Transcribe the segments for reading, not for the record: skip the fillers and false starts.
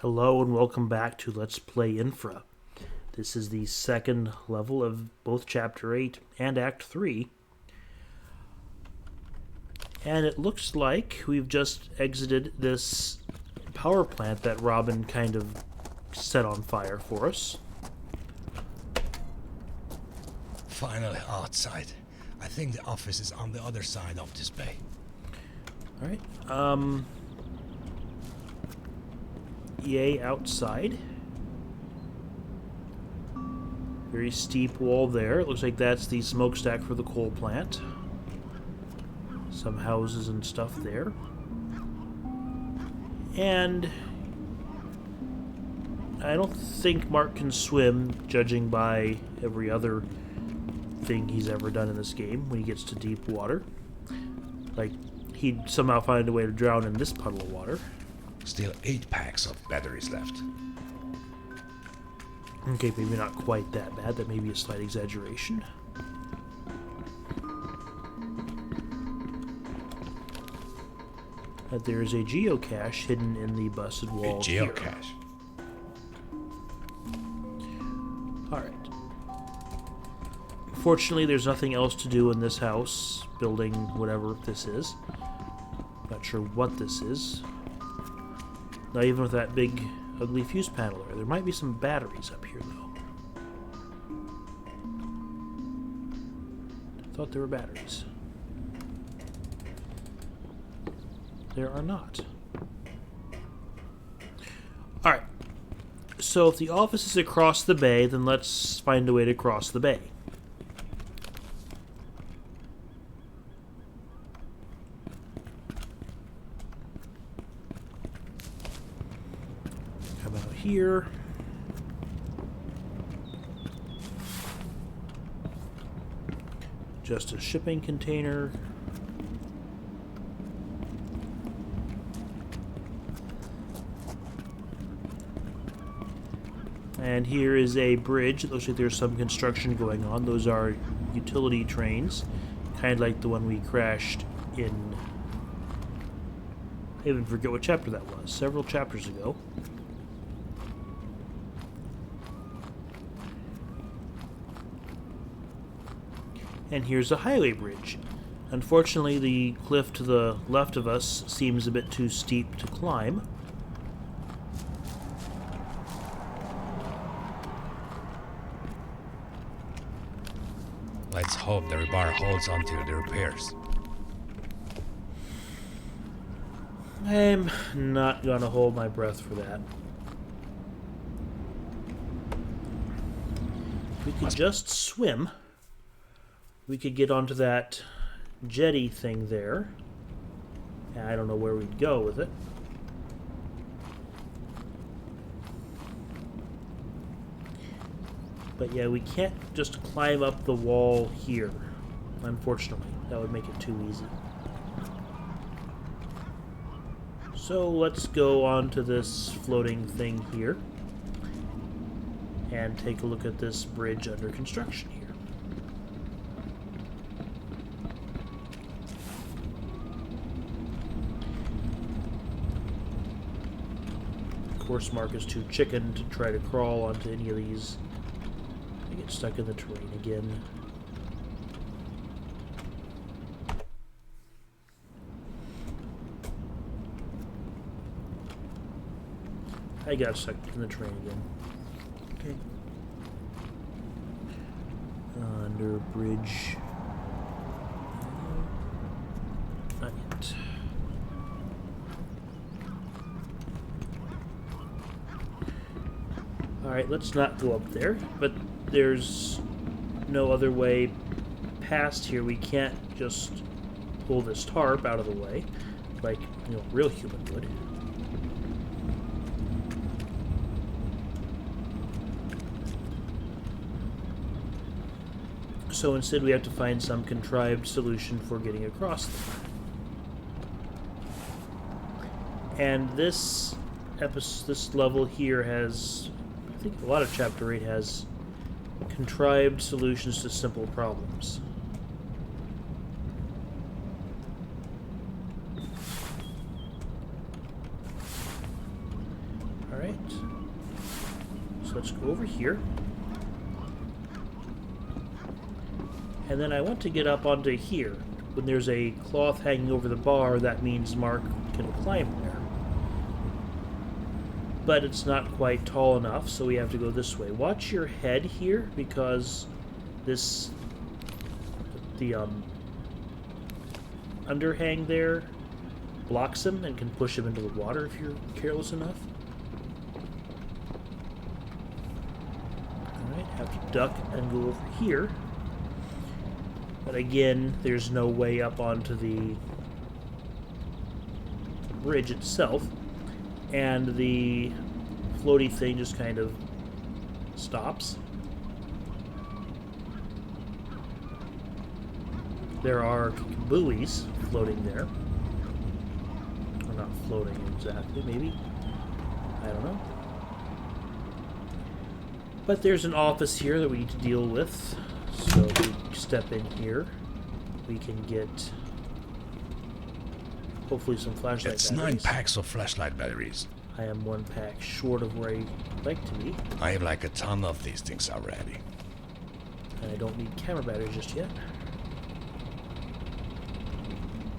Hello and welcome back to Let's Play Infra. This is the second level of both Chapter 8 and Act 3. And it looks like we've just exited this power plant that Robin kind of set on fire for us. Finally outside. I think the office is on the other side of this bay. Alright, yay, outside. Very steep wall there. It looks like that's the smokestack for the coal plant. Some houses and stuff there. And I don't think Mark can swim, judging by every other thing he's ever done in this game when he gets to deep water. Like, he'd somehow find a way to drown in this puddle of water. Still 8 packs of batteries left. Okay, maybe not quite that bad. That may be a slight exaggeration. But there's a geocache hidden in the busted wall. A geocache. Alright. Fortunately, there's nothing else to do in this house, building whatever this is. Not sure what this is. Not even with that big, ugly fuse panel there. There might be some batteries up here, though. I thought there were batteries. There are not. Alright. So if the office is across the bay, then let's find a way to cross the bay. Come out here. Just a shipping container. And here is a bridge. It looks like there's some construction going on. Those are utility trains, kind of like the one we crashed in. I even forget what chapter that was. Several chapters ago. And here's a highway bridge. Unfortunately, the cliff to the left of us seems a bit too steep to climb. Let's hope the rebar holds onto the repairs. I'm not gonna hold my breath for that. If we could just swim, we could get onto that jetty thing there. I don't know where we'd go with it. But yeah, we can't just climb up the wall here, unfortunately. That would make it too easy. So let's go on to this floating thing here and take a look at this bridge under construction here. Of course, Mark is too chicken to try to crawl onto any of these. I get stuck in the terrain again. I got stuck in the terrain again. Okay. Under bridge. Not yet. Alright, let's not go up there, but there's no other way past here. We can't just pull this tarp out of the way like, you know, a real human would. So instead we have to find some contrived solution for getting across there. And this level here has, I think a lot of Chapter 8 has contrived solutions to simple problems. Alright. So let's go over here. And then I want to get up onto here. When there's a cloth hanging over the bar, that means Mark can climb there. But it's not quite tall enough, so we have to go this way. Watch your head here, because this... the, underhang there blocks him and can push him into the water if you're careless enough. Alright, have to duck and go over here. But again, there's no way up onto the bridge itself. And the floaty thing just kind of stops. There are buoys floating there. Or not floating exactly, maybe. I don't know. But there's an office here that we need to deal with. So if we step in here, we can get hopefully some flashlight It's batteries. 9 packs of flashlight batteries. I am 1 pack short of where I'd like to be. I have like a ton of these things already. And I don't need camera batteries just yet.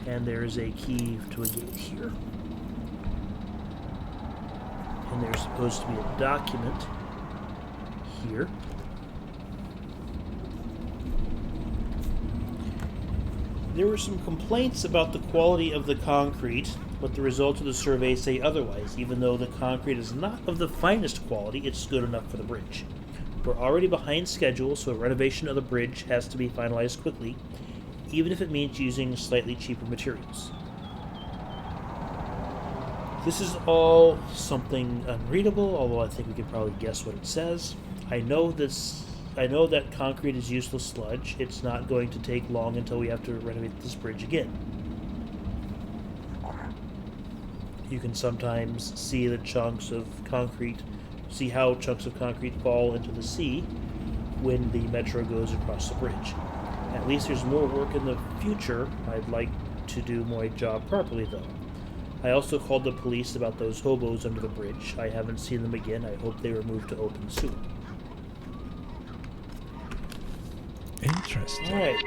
And there is a key to a gate here. And there's supposed to be a document here. There were some complaints about the quality of the concrete, but the results of the survey say otherwise. Even though the concrete is not of the finest quality, it's good enough for the bridge. We're already behind schedule, so a renovation of the bridge has to be finalized quickly, even if it means using slightly cheaper materials. This is all something unreadable, although I think we could probably guess what it says. I know that concrete is useless sludge. It's not going to take long until we have to renovate this bridge again. You can sometimes see how chunks of concrete fall into the sea when the metro goes across the bridge. At least there's more work in the future. I'd like to do my job properly, though. I also called the police about those hobos under the bridge. I haven't seen them again. I hope they were moved to open soon. Interesting. Alright,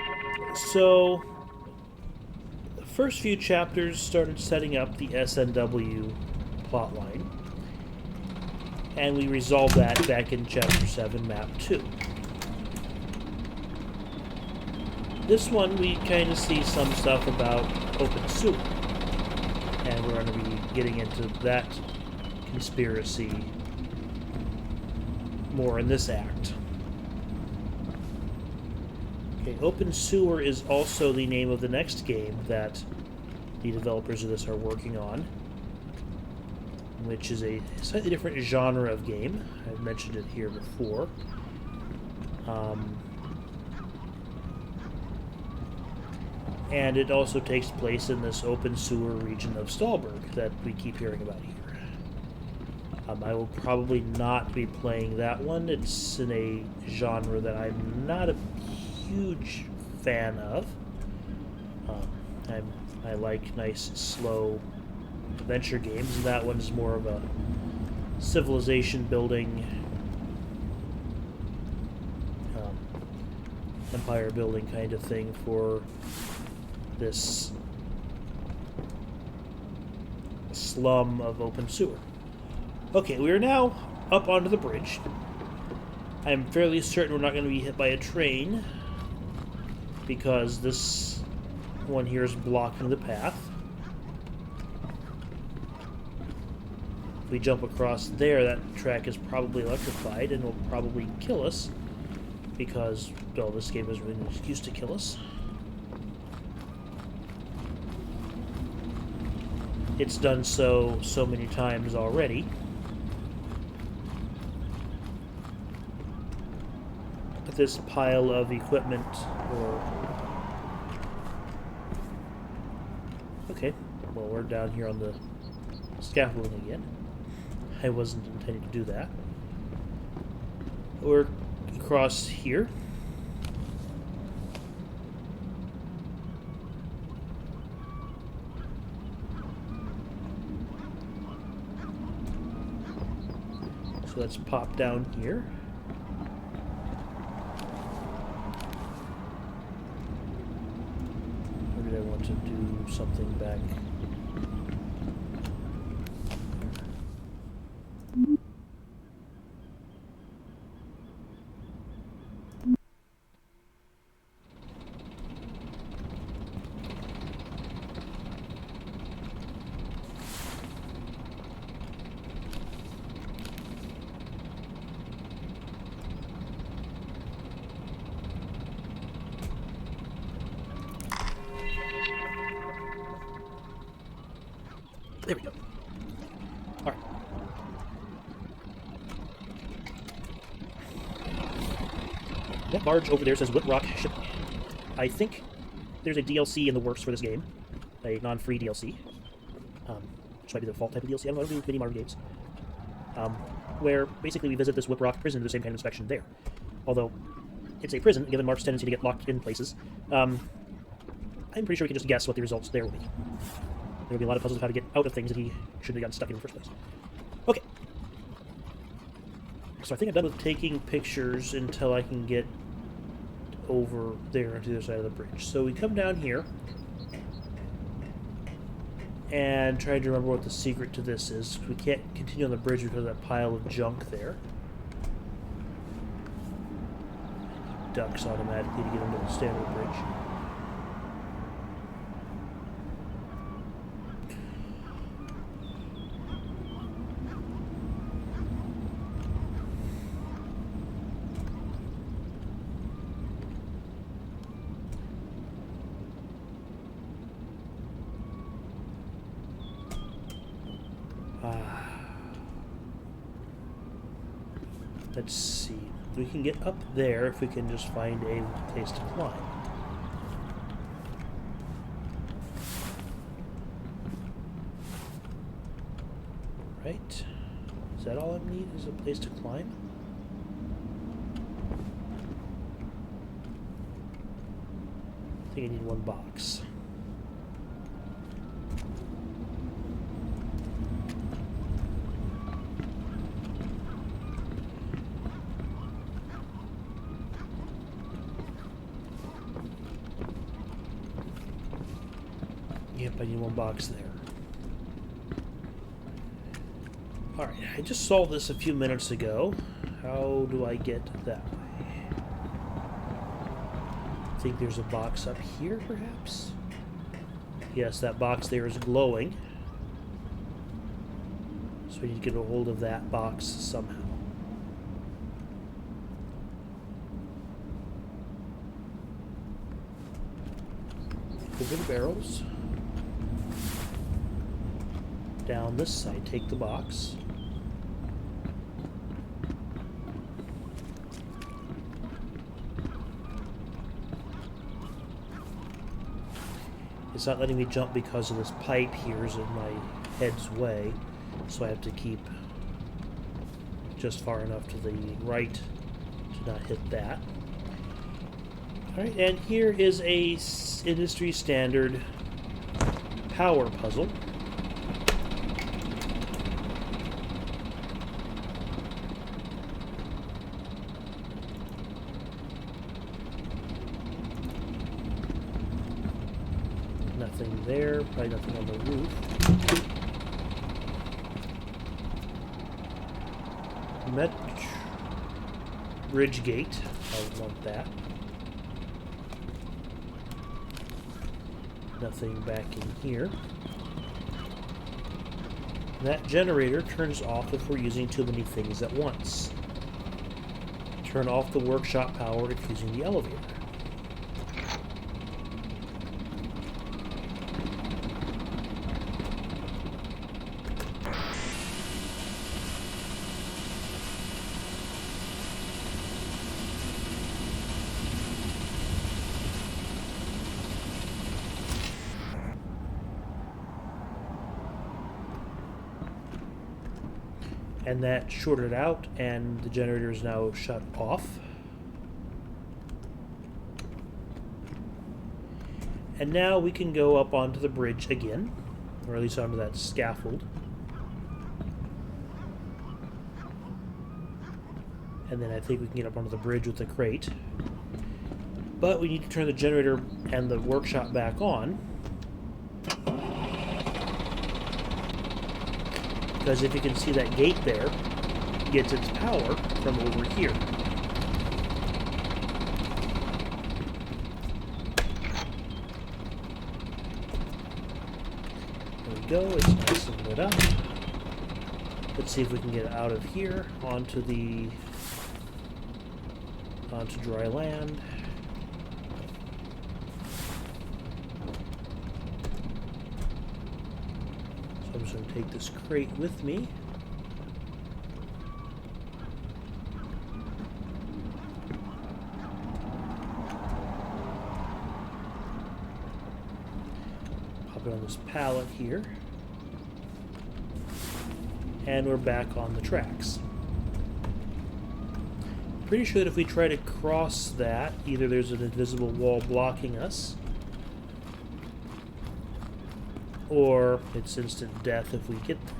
so the first few chapters started setting up the SNW plotline, and we resolved that back in Chapter 7, Map 2. This one, we kind of see some stuff about open sewer, and we're going to be getting into that conspiracy more in this act. Okay, Open Sewer is also the name of the next game that the developers of this are working on, which is a slightly different genre of game. I've mentioned it here before. And it also takes place in this open sewer region of Stahlberg that we keep hearing about here. I will probably not be playing that one. It's in a genre that I'm not a huge fan of. I like nice, slow adventure games, and that one's more of a civilization building, empire building kind of thing for this slum of open sewer. Okay, we are now up onto the bridge. I'm fairly certain we're not going to be hit by a train, because this one here is blocking the path. If we jump across there, that track is probably electrified and will probably kill us, because, well, this game is really an excuse to kill us. It's done so many times already. This pile of equipment, or... Okay, well, we're down here on the scaffolding again. I wasn't intending to do that. We're across here. So let's pop down here. Or did I want to do something back? There we go. All right. That barge over there says Whitrock Shipping. I think there's a DLC in the works for this game, a non-free DLC, which might be the default type of DLC. I don't do many modern games, where basically we visit this Whiprock prison, do the same kind of inspection there. Although it's a prison, given Mark's tendency to get locked in places, I'm pretty sure we can just guess what the results there will be. There will be a lot of puzzles of how to get out of things that he shouldn't have gotten stuck in the first place. Okay. So I think I'm done with taking pictures until I can get over there to the other side of the bridge. So we come down here and try to remember what the secret to this is. We can't continue on the bridge because of that pile of junk there. Ducks automatically to get into the standard bridge. Let's see. We can get up there if we can just find a place to climb. Right? Is that all I need? Is a place to climb? I think I need one box. Yep, I need one box there. Alright, I just solved this a few minutes ago. How do I get that way? I think there's a box up here, perhaps? Yes, that box there is glowing. So we need to get a hold of that box somehow. Over the barrels. Down this side, take the box. It's not letting me jump because of this pipe here is in my head's way, so I have to keep just far enough to the right to not hit that. Alright, and here is a industry standard power puzzle. Nothing there, probably nothing on the roof. Bridge gate, I would want that. Nothing back in here. That generator turns off if we're using too many things at once. Turn off the workshop power if using the elevator. And that shorted out, and the generator is now shut off. And now we can go up onto the bridge again, or at least onto that scaffold. And then I think we can get up onto the bridge with the crate. But we need to turn the generator and the workshop back on. Because if you can see that gate there, gets its power from over here. There we go, it's nice and lit up. Let's see if we can get out of here onto dry land. So I'm just going to take this crate with me. Pop it on this pallet here. And we're back on the tracks. Pretty sure that if we try to cross that, either there's an invisible wall blocking us, or it's instant death if we get there.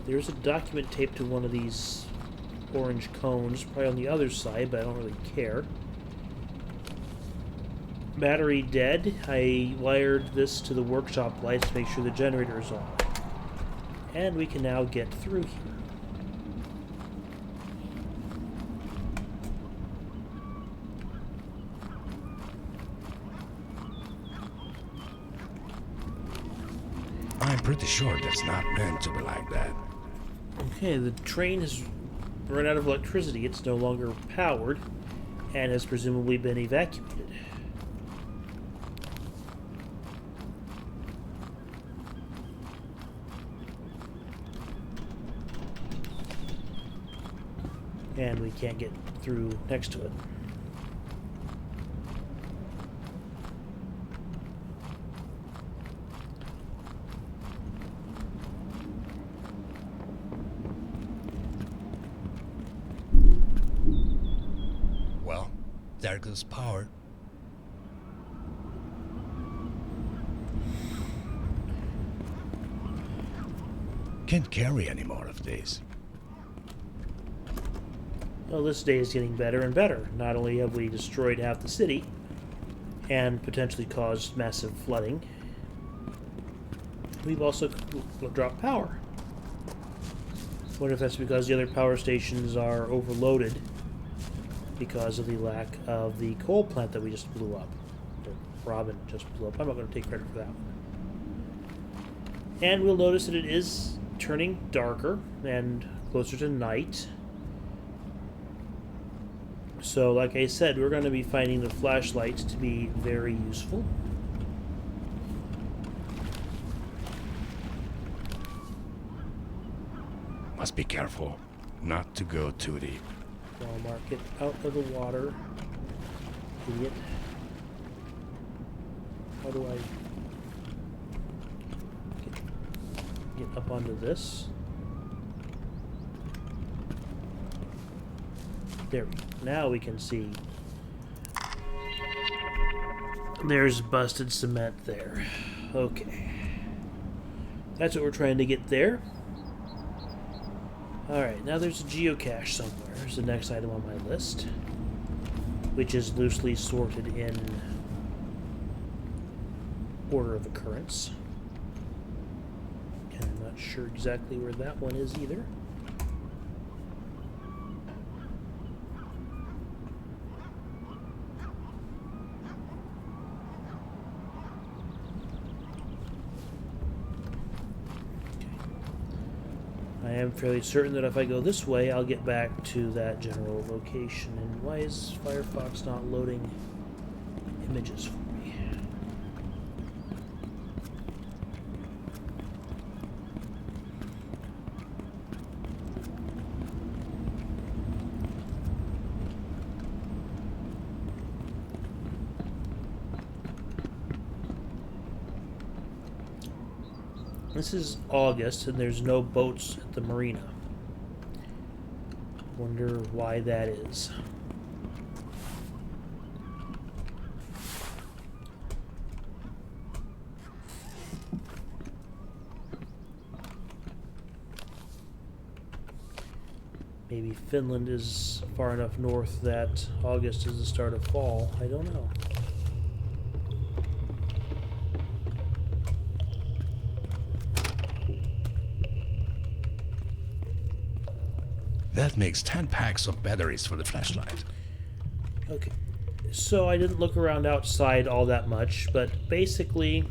There's a document taped to one of these orange cones, probably on the other side, but I don't really care. Battery dead. I wired this to the workshop lights to make sure the generator is on. And we can now get through here. I'm pretty sure that's not meant to be like that. Okay, the train has run out of electricity. It's no longer powered and has presumably been evacuated. And we can't get through next to it. Well, there goes power. Can't carry any more of these. Well, this day is getting better and better. Not only have we destroyed half the city and potentially caused massive flooding, we've also dropped power. Wonder if that's because the other power stations are overloaded because of the lack of the coal plant that we just blew up. Or Robin just blew up. I'm not going to take credit for that one. And we'll notice that it is turning darker and closer to night. So, like I said, we're going to be finding the flashlights to be very useful. Must be careful not to go too deep. Walmart, get out of the water. Idiot. How do I get up onto this? There we go. Now we can see. There's busted cement there. Okay. That's what we're trying to get there. Alright, now there's a geocache somewhere. There's the next item on my list, which is loosely sorted in order of occurrence. And I'm not sure exactly where that one is either. I am fairly certain that if I go this way, I'll get back to that general location. And why is Firefox not loading images for me? This is August, and there's no boats at the marina. Wonder why that is. Maybe Finland is far enough north that August is the start of fall. I don't know. That makes 10 packs of batteries for the flashlight. Okay. So I didn't look around outside all that much, but basically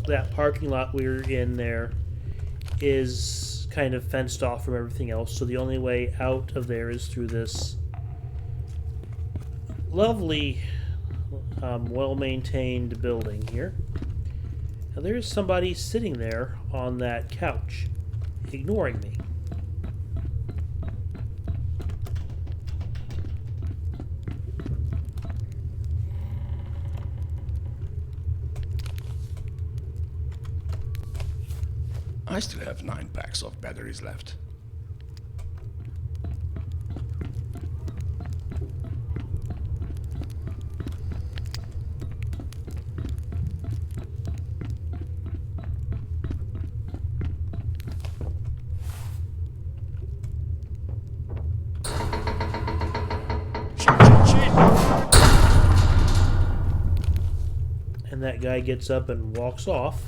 that parking lot we were in there is kind of fenced off from everything else, so the only way out of there is through this lovely, well-maintained building here. Now there's somebody sitting there on that couch, ignoring me. I still have 9 packs of batteries left. And that guy gets up and walks off.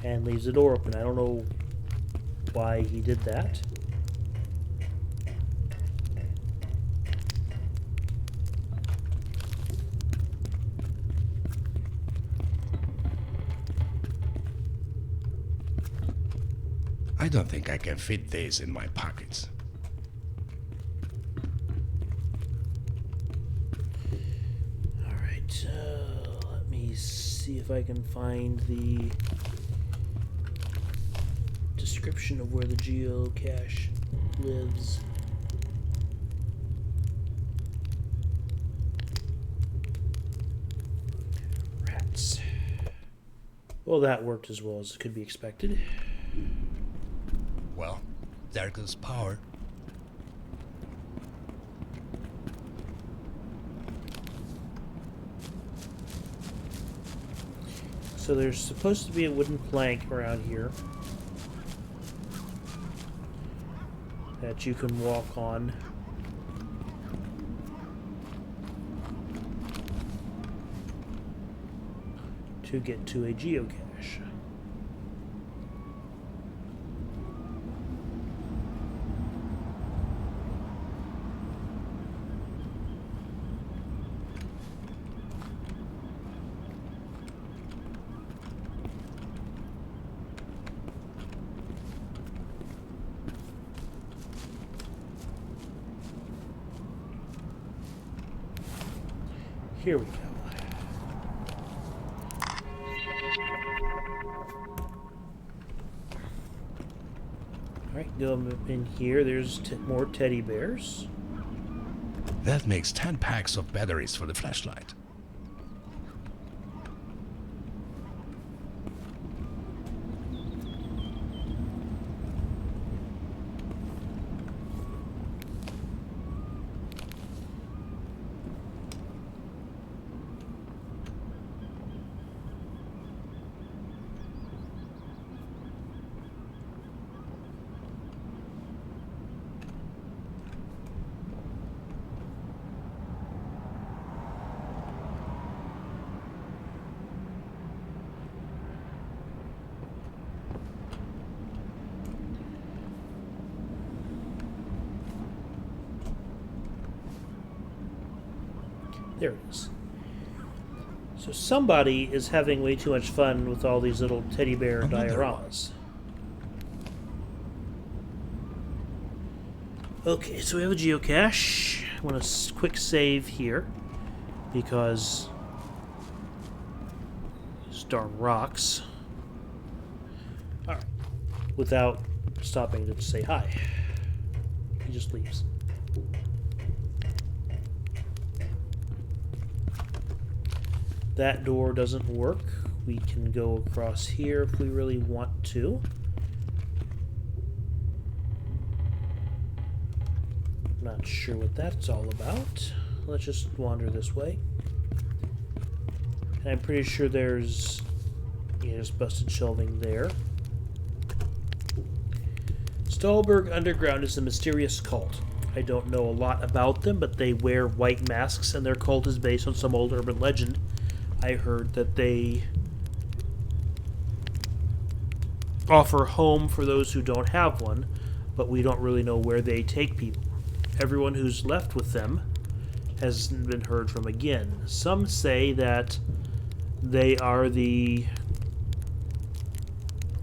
And leaves the door open. I don't know why he did that. I don't think I can fit these in my pockets. Alright, let me see if I can find the description of where the geocache lives. Rats. Well, that worked as well as could be expected. Well, there goes power. So there's supposed to be a wooden plank around here that you can walk on. To get to a geocache. Here we go. Alright, go in here. There's more teddy bears. That makes 10 packs of batteries for the flashlight. There it is. So somebody is having way too much fun with all these little teddy bear dioramas. Okay, so we have a geocache. I want a quick save here because these darn rocks. Alright. Without stopping to say hi. He just leaves. That door doesn't work. We can go across here if we really want to. Not sure what that's all about. Let's just wander this way. And I'm pretty sure there's Yeah, just busted shelving there. Stahlberg Underground is a mysterious cult. I don't know a lot about them, but they wear white masks, and their cult is based on some old urban legend. I heard that they offer home for those who don't have one, but we don't really know where they take people. Everyone who's left with them hasn't been heard from again. Some say that they are the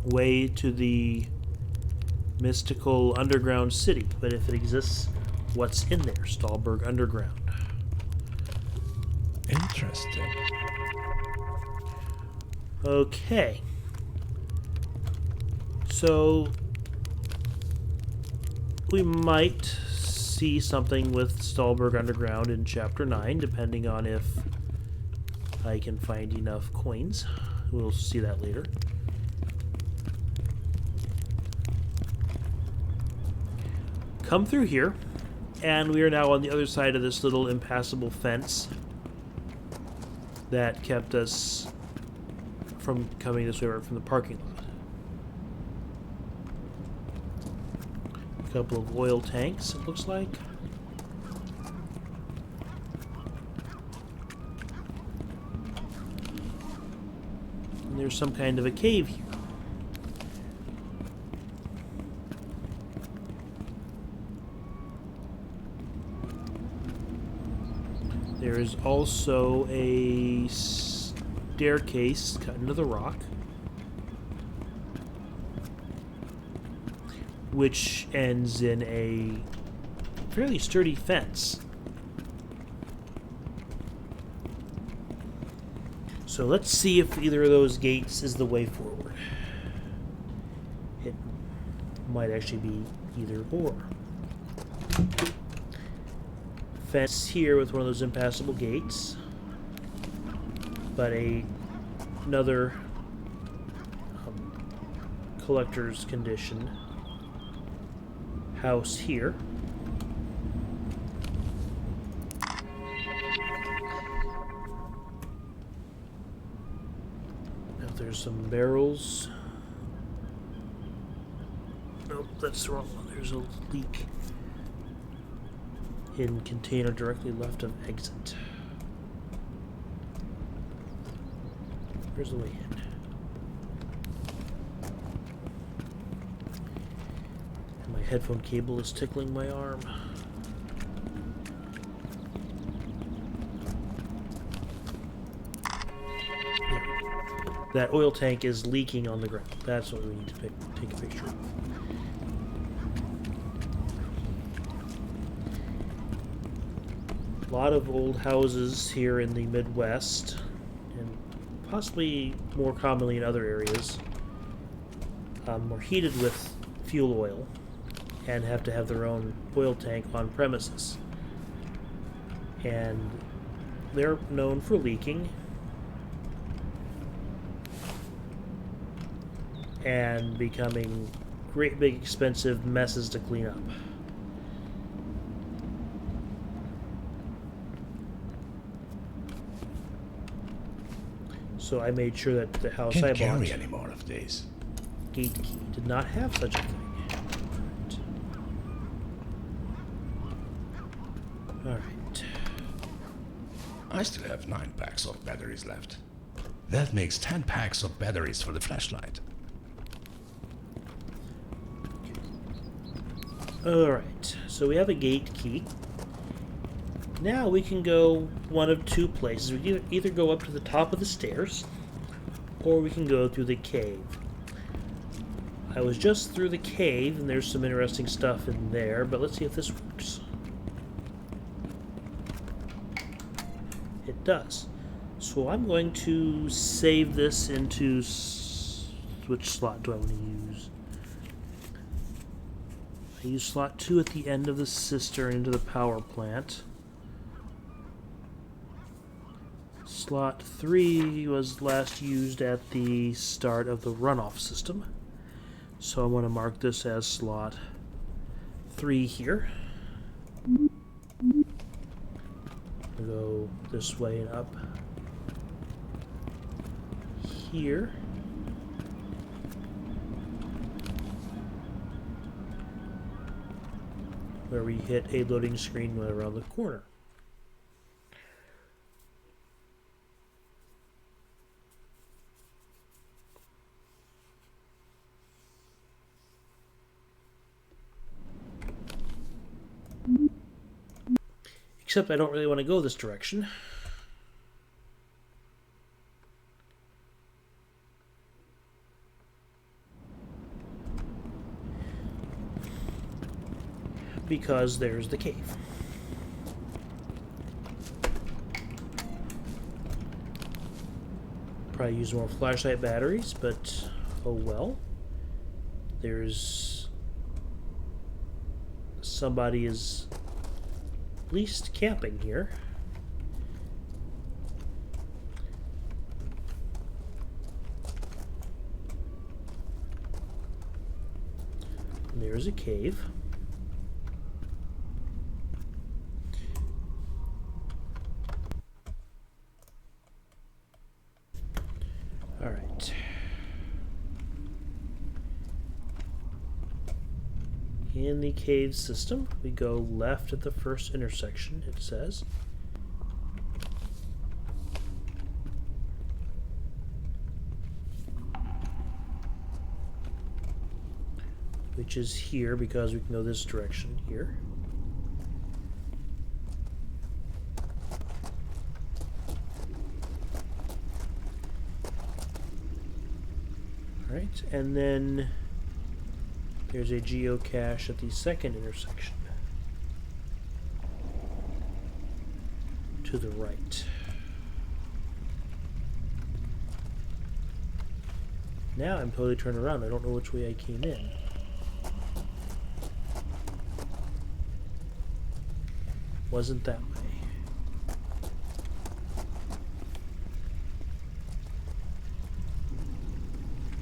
way to the mystical underground city, but if it exists, what's in there? Stahlberg Underground. Interesting. Okay. So we might see something with Stahlberg Underground in Chapter 9, depending on if I can find enough coins. We'll see that later. Come through here, and we are now on the other side of this little impassable fence that kept us from coming this way right from the parking lot. A couple of oil tanks, it looks like. And there's some kind of a cave here. There is also a staircase cut into the rock, which ends in a fairly sturdy fence. So let's see if either of those gates is the way forward. It might actually be either or. Fence here with one of those impassable gates, but another collector's condition house here. Now there's some barrels. Nope, that's the wrong one. There's a leak. Hidden container directly left of exit. Where's the way in? And my headphone cable is tickling my arm. That oil tank is leaking on the ground. That's what we need to take a picture of. A lot of old houses here in the Midwest, and possibly more commonly in other areas, are heated with fuel oil and have to have their own oil tank on premises. And they're known for leaking and becoming great big expensive messes to clean up. So I made sure that the house I Can't bought, carry any more of these. gate key, did not have such a thing. Alright. I still have 9 packs of batteries left. That makes 10 packs of batteries for the flashlight. Alright, so we have a gate key. Now we can go one of two places. We can either go up to the top of the stairs, or we can go through the cave. I was just through the cave, and there's some interesting stuff in there, but let's see if this works. It does. So I'm going to save this into... which slot do I want to use? I use slot 2 at the end of the cistern into the power plant. Slot 3 was last used at the start of the runoff system. So I'm going to mark this as slot 3 here. I'll go this way and up here. where we hit a loading screen right around the corner. Except I don't really want to go this direction. Because there's the cave. Probably use more flashlight batteries, but oh well. There's somebody is at least camping here. And there's a cave. All right. In the cave system, we go left at the first intersection, it says. Which is here because we can go this direction here. Alright, and then there's a geocache at the second intersection. To the right. Now I'm totally turned around. I don't know which way I came in. Wasn't that way.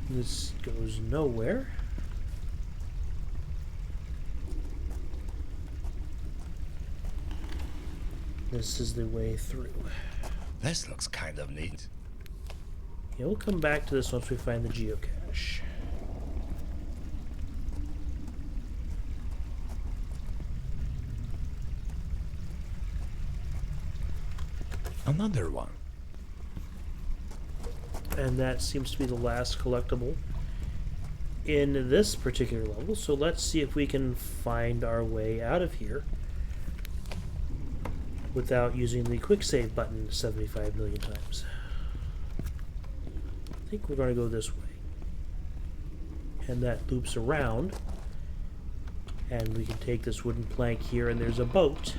This goes nowhere. This is the way through. This looks kind of neat. Yeah, we'll come back to this once we find the geocache. Another one. And that seems to be the last collectible in this particular level. So let's see if we can find our way out of here without using the quick save button 75 million times. I think we're going to go this way. And that loops around. And we can take this wooden plank here, and there's a boat.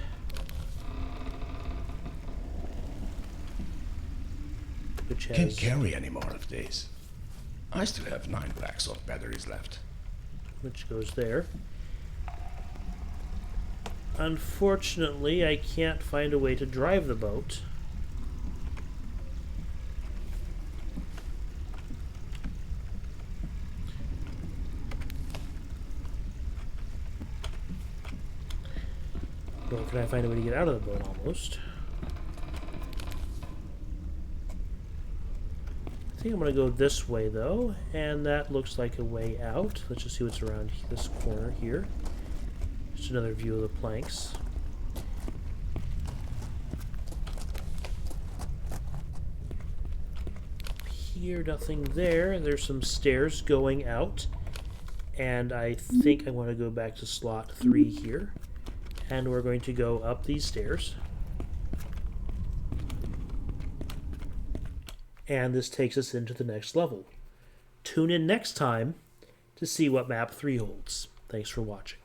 Which has... Can't carry any more of these. I still have 9 packs of batteries left. Which goes there. Unfortunately, I can't find a way to drive the boat. Nor can I find a way to get out of the boat, almost. I think I'm going to go this way, though, and that looks like a way out. Let's just see what's around this corner here. Just another view of the planks. Here, nothing there. There's some stairs going out, and I think I want to go back to slot 3 here, and we're going to go up these stairs. And this takes us into the next level. Tune in next time to see what map 3 holds. Thanks for watching.